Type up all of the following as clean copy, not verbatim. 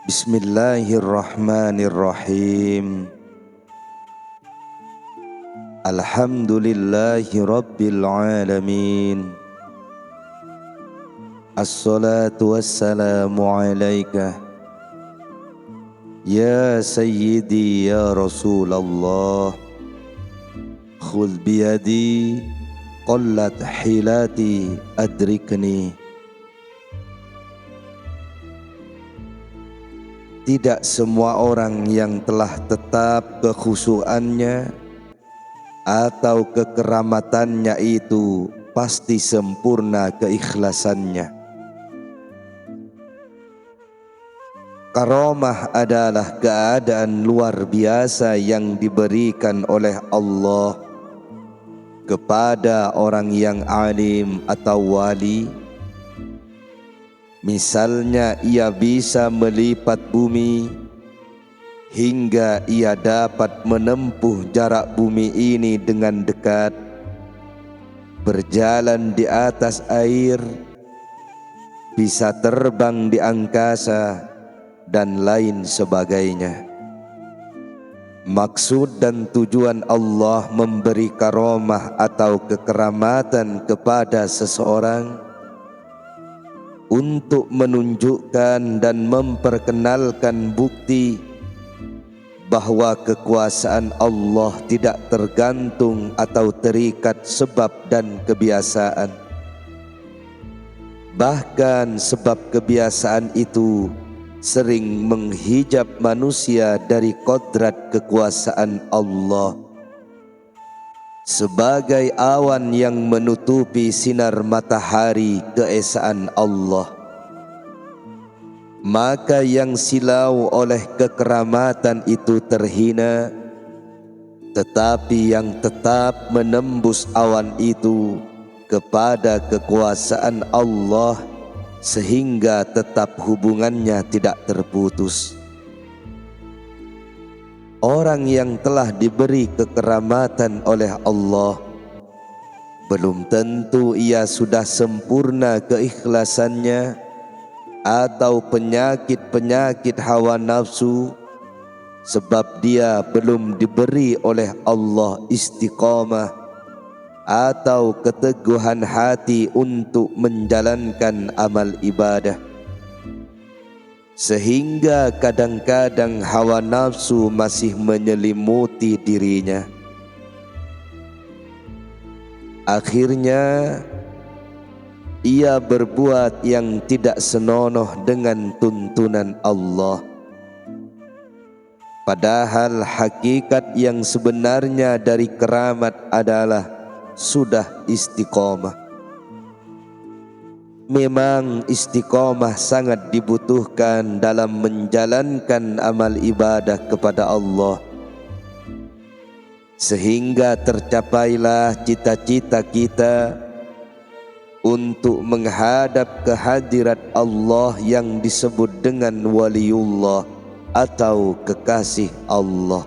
Bismillahirrahmanirrahim. Alhamdulillahi rabbil alamin. Assalatu wassalamu alaika ya sayyidi ya Rasulullah. Khudh biyadi qallat hilati adrikni. Tidak semua orang yang telah tetap kekhusyuannya atau kekeramatannya itu pasti sempurna keikhlasannya. Karamah adalah keadaan luar biasa yang diberikan oleh Allah kepada orang yang alim atau wali. Misalnya ia bisa melipat bumi hingga ia dapat menempuh jarak bumi ini dengan dekat, berjalan di atas air, bisa terbang di angkasa, dan lain sebagainya. Maksud dan tujuan Allah memberi karamah atau kekeramatan kepada seseorang untuk menunjukkan dan memperkenalkan bukti bahwa kekuasaan Allah tidak tergantung atau terikat sebab dan kebiasaan. Bahkan sebab kebiasaan itu sering menghijab manusia dari kodrat kekuasaan Allah. Sebagai awan yang menutupi sinar matahari keesaan Allah, maka yang silau oleh kekeramatan itu terhina, tetapi yang tetap menembus awan itu kepada kekuasaan Allah sehingga tetap hubungannya tidak terputus. Orang yang telah diberi kekeramatan oleh Allah belum tentu ia sudah sempurna keikhlasannya atau penyakit-penyakit hawa nafsu, sebab dia belum diberi oleh Allah istiqamah atau keteguhan hati untuk menjalankan amal ibadah. Sehingga kadang-kadang hawa nafsu masih menyelimuti dirinya. Akhirnya ia berbuat yang tidak senonoh dengan tuntunan Allah. Padahal hakikat yang sebenarnya dari keramat adalah sudah istiqomah. Memang istiqomah sangat dibutuhkan dalam menjalankan amal ibadah kepada Allah, sehingga tercapailah cita-cita kita untuk menghadap kehadirat Allah yang disebut dengan waliullah atau kekasih Allah.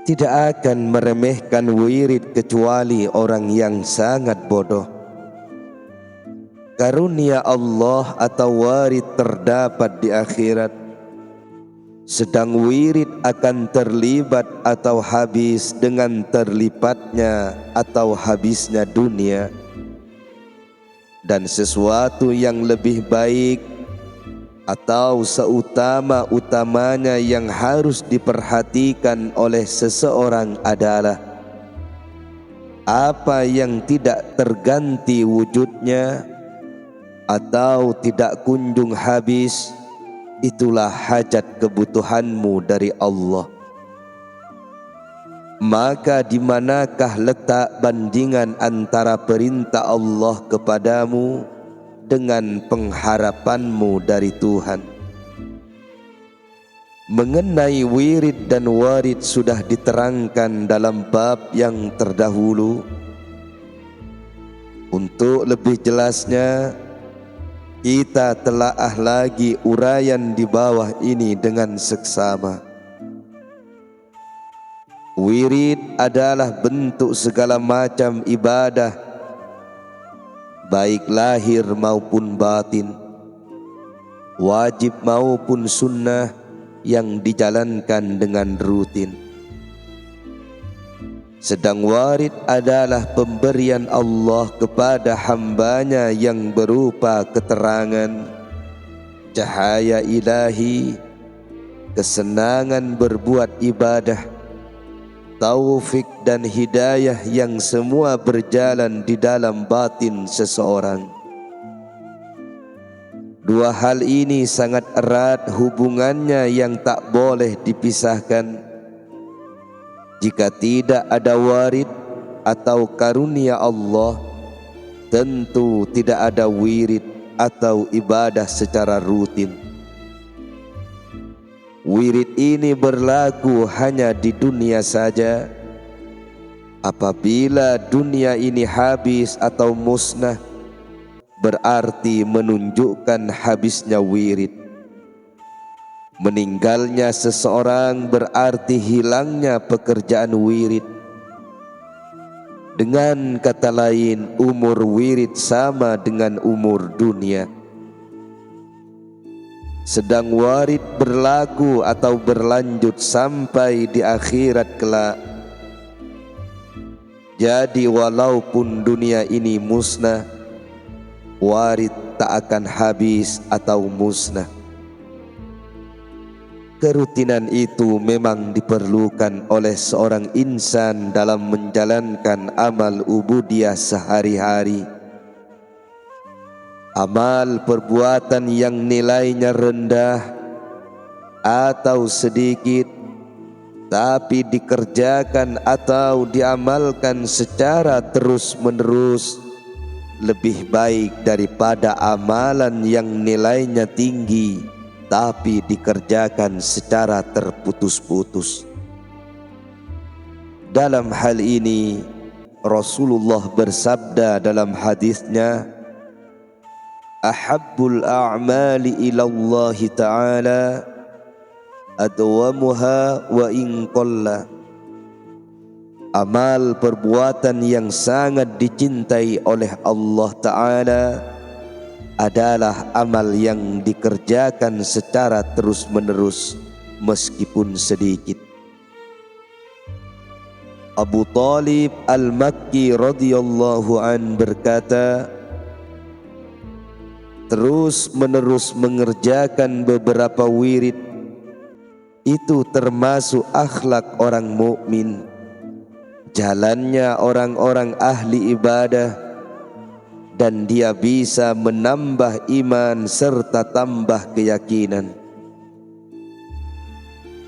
Tidak akan meremehkan wirid kecuali orang yang sangat bodoh. Karunia Allah atau warid terdapat di akhirat, sedang wirid akan terlibat atau habis dengan terlipatnya atau habisnya dunia. Dan sesuatu yang lebih baik atau seutama-utamanya yang harus diperhatikan oleh seseorang adalah apa yang tidak terganti wujudnya atau tidak kunjung habis, itulah hajat kebutuhanmu dari Allah. Maka di manakah letak bandingan antara perintah Allah kepadamu dengan pengharapanmu dari Tuhan? Mengenai wirid dan warid sudah diterangkan dalam bab yang terdahulu. Untuk lebih jelasnya, kita telaah lagi uraian di bawah ini dengan seksama. Wirid adalah bentuk segala macam ibadah, baik lahir maupun batin. wajib maupun sunnah yang dijalankan dengan rutin. Sedang warid adalah pemberian Allah kepada hambanya yang berupa keterangan, cahaya ilahi, kesenangan berbuat ibadah, taufik dan hidayah yang semua berjalan di dalam batin seseorang. Dua hal ini sangat erat hubungannya yang tak boleh dipisahkan. Jika tidak ada warid atau karunia Allah, tentu tidak ada wirid atau ibadah secara rutin. Wirid ini berlaku hanya di dunia saja. Apabila dunia ini habis atau musnah, berarti menunjukkan habisnya wirid. Meninggalnya seseorang berarti hilangnya pekerjaan wirid. Dengan kata lain, umur wirid sama dengan umur dunia. Sedang warid berlaku atau berlanjut sampai di akhirat kelak. Jadi walaupun dunia ini musnah, warid tak akan habis atau musnah. Kerutinan itu memang diperlukan oleh seorang insan dalam menjalankan amal ubudiyah sehari-hari. Amal perbuatan yang nilainya rendah atau sedikit, tapi dikerjakan atau diamalkan secara terus-menerus, lebih baik daripada amalan yang nilainya tinggi tapi dikerjakan secara terputus-putus. Dalam hal ini Rasulullah bersabda dalam hadisnya, ahabbul a'mali ilallahi ta'ala adwamuha wa in qalla. Amal perbuatan yang sangat dicintai oleh Allah Ta'ala adalah amal yang dikerjakan secara terus-menerus meskipun sedikit. Abu Talib Al-Makki radhiyallahu an berkata, terus-menerus mengerjakan beberapa wirid itu termasuk akhlak orang mukmin, jalannya orang-orang ahli ibadah, dan dia bisa menambah iman serta tambah keyakinan.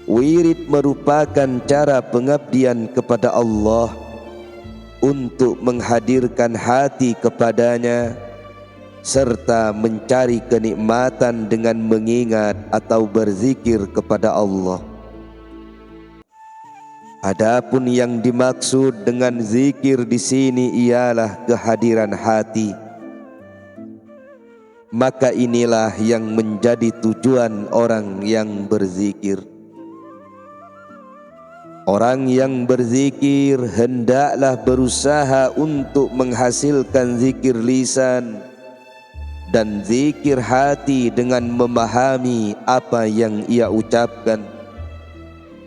Wirid merupakan cara pengabdian kepada Allah untuk menghadirkan hati kepadanya serta mencari kenikmatan dengan mengingat atau berzikir kepada Allah. Adapun yang dimaksud dengan zikir di sini ialah kehadiran hati. Maka inilah yang menjadi tujuan orang yang berzikir. Orang yang berzikir hendaklah berusaha untuk menghasilkan zikir lisan dan zikir hati dengan memahami apa yang ia ucapkan,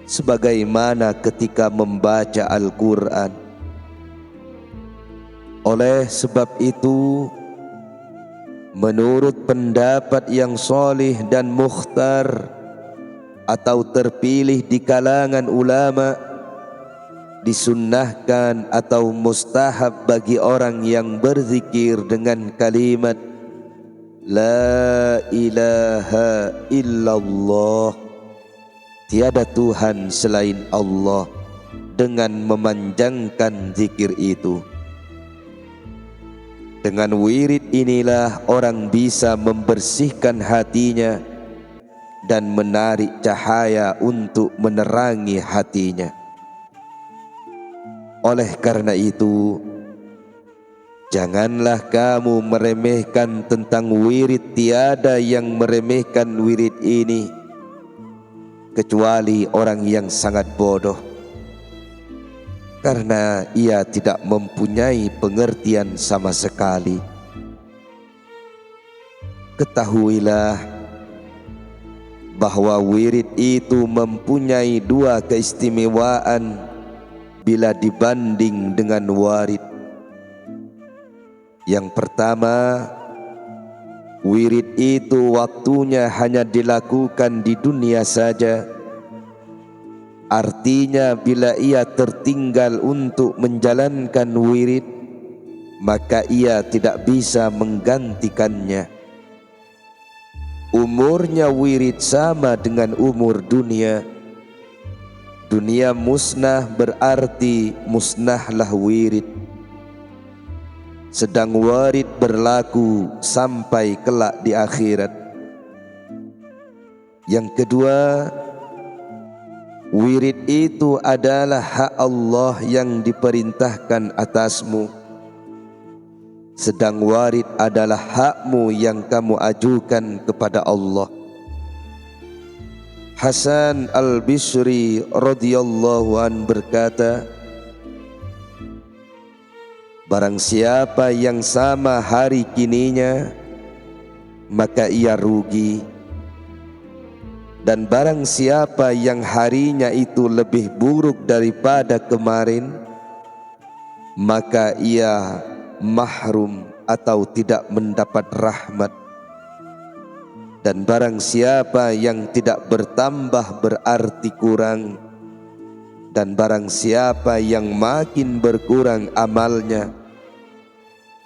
sebagaimana ketika membaca Al-Quran. Oleh sebab itu, menurut pendapat yang shalih dan mukhtar atau terpilih di kalangan ulama, disunnahkan atau mustahab bagi orang yang berzikir dengan kalimat La ilaha illallah, tiada Tuhan selain Allah, dengan memanjangkan zikir itu. Dengan wirid inilah orang bisa membersihkan hatinya dan menarik cahaya untuk menerangi hatinya. Oleh karena itu, janganlah kamu meremehkan tentang wirid. Tiada yang meremehkan wirid ini kecuali orang yang sangat bodoh, karena ia tidak mempunyai pengertian sama sekali. Ketahuilah bahwa wirid itu mempunyai dua keistimewaan bila dibanding dengan warid. Yang pertama, wirid itu waktunya hanya dilakukan di dunia saja. Artinya bila ia tertinggal untuk menjalankan wirid, maka ia tidak bisa menggantikannya. Umurnya wirid sama dengan umur dunia. Dunia musnah berarti musnahlah wirid. Sedang warid berlaku sampai kelak di akhirat. Yang kedua, wirid itu adalah hak Allah yang diperintahkan atasmu. Sedang warid adalah hakmu yang kamu ajukan kepada Allah. Hasan al-Bishri radhiyallahu an berkata, barang siapa yang sama hari kininya, maka ia rugi. Dan barang siapa yang harinya itu lebih buruk daripada kemarin, maka ia mahrum atau tidak mendapat rahmat. Dan barang siapa yang tidak bertambah berarti kurang. Dan barang siapa yang makin berkurang amalnya,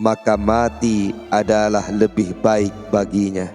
maka mati adalah lebih baik baginya.